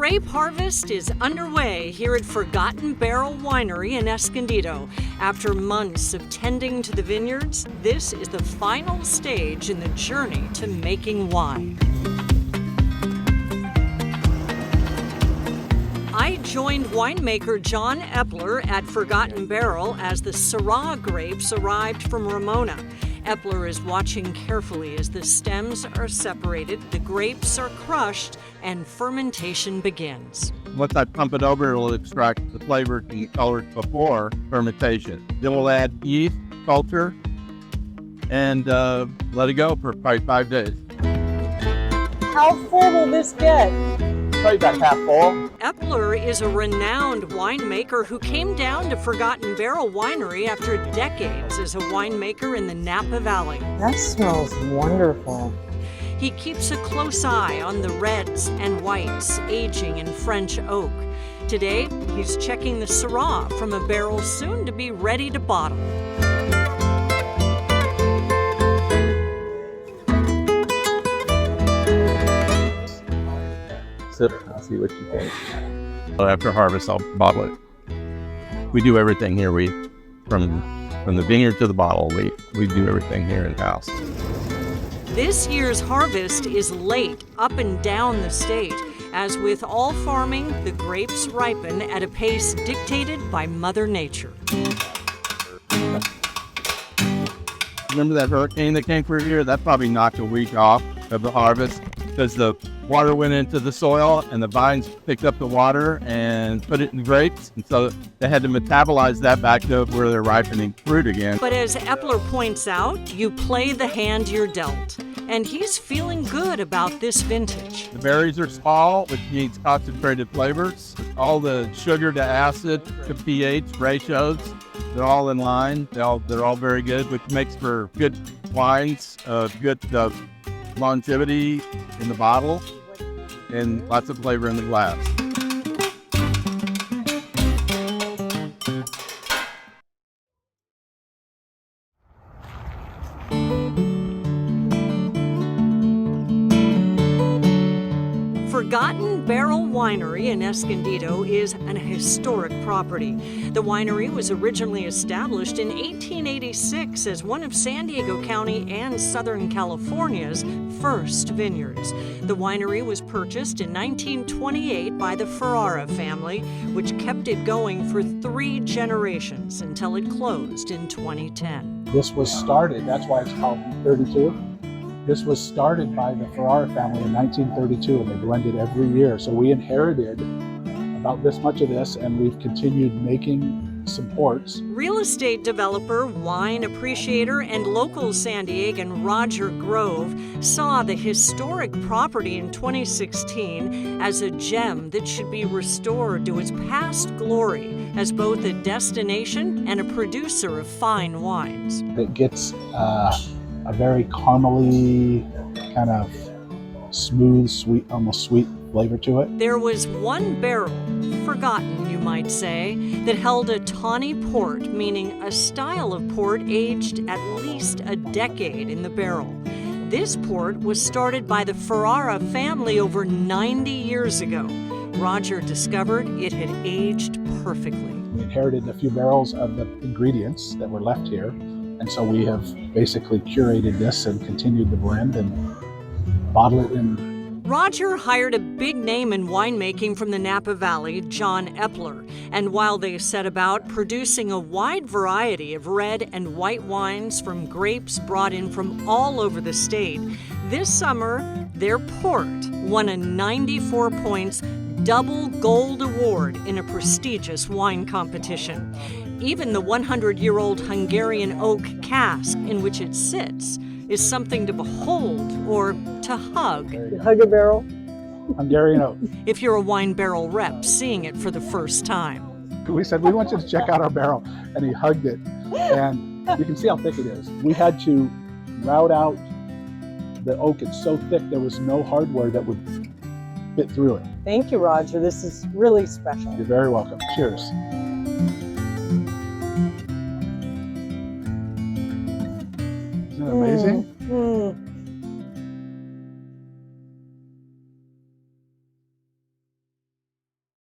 grape harvest is underway here at Forgotten Barrel Winery in Escondido. After months of tending to the vineyards, this is the final stage in the journey to making wine. I joined winemaker John Epler at Forgotten Barrel as the Syrah grapes arrived from Ramona. Epler is watching carefully as the stems are separated, the grapes are crushed, and fermentation begins. Once I pump it over, it'll extract the flavors and colors before fermentation. Then we'll add yeast, culture, and let it go for probably 5 days. How full will this get? Probably about half full. Epler is a renowned winemaker who came down to Forgotten Barrel Winery after decades as a winemaker in the Napa Valley. That smells wonderful. He keeps a close eye on the reds and whites aging in French oak. Today, he's checking the Syrah from a barrel soon to be ready to bottle. Sip, I'll see what you think. After harvest, I'll bottle it. We do everything here. From the vineyard to the bottle, we do everything here in-house. This year's harvest is late up and down the state. As with all farming, the grapes ripen at a pace dictated by Mother Nature. Remember that hurricane that came through here? That probably knocked a week off of the harvest because the water went into the soil and the vines picked up the water and put it in the grapes. And so they had to metabolize that back to where they're ripening fruit again. But as Epler points out, you play the hand you're dealt. And he's feeling good about this vintage. The berries are small, which means concentrated flavors. All the sugar to acid to pH ratios, they're all in line. They're all very good, which makes for good wines, good longevity in the bottle, and lots of flavor in the glass. Forgotten Barrel Winery in Escondido is an historic property. The winery was originally established in 1886 as one of San Diego County and Southern California's first vineyards. The winery was purchased in 1928 by the Ferrara family, which kept it going for 3 generations until it closed in 2010. This was started, that's why it's called 32. This was started by the Ferrara family in 1932, and they blended every year. So we inherited about this much of this, and we've continued making some ports. Real estate developer, wine appreciator, and local San Diegan Roger Grove saw the historic property in 2016 as a gem that should be restored to its past glory as both a destination and a producer of fine wines. It gets a very caramely, kind of smooth, sweet, almost sweet flavor to it. There was one barrel, forgotten you might say, that held a tawny port, meaning a style of port aged at least a decade in the barrel. This port was started by the Ferrara family over 90 years ago. Roger discovered it had aged perfectly. We inherited a few barrels of the ingredients that were left here, and so we have basically curated this and continued the blend and bottle it in. Roger hired a big name in winemaking from the Napa Valley, John Epler, and while they set about producing a wide variety of red and white wines from grapes brought in from all over the state, this summer their port won a 94 points double gold award in a prestigious wine competition. Even the 100-year-old Hungarian oak cask in which it sits is something to behold or to hug. You hug a barrel? Hungarian oak. If you're a wine barrel rep seeing it for the first time. We said, we want you to check out our barrel, and he hugged it. And you can see how thick it is. We had to route out the oak. It's so thick there was no hardware that would fit through it. Thank you, Roger. This is really special. You're very welcome. Cheers.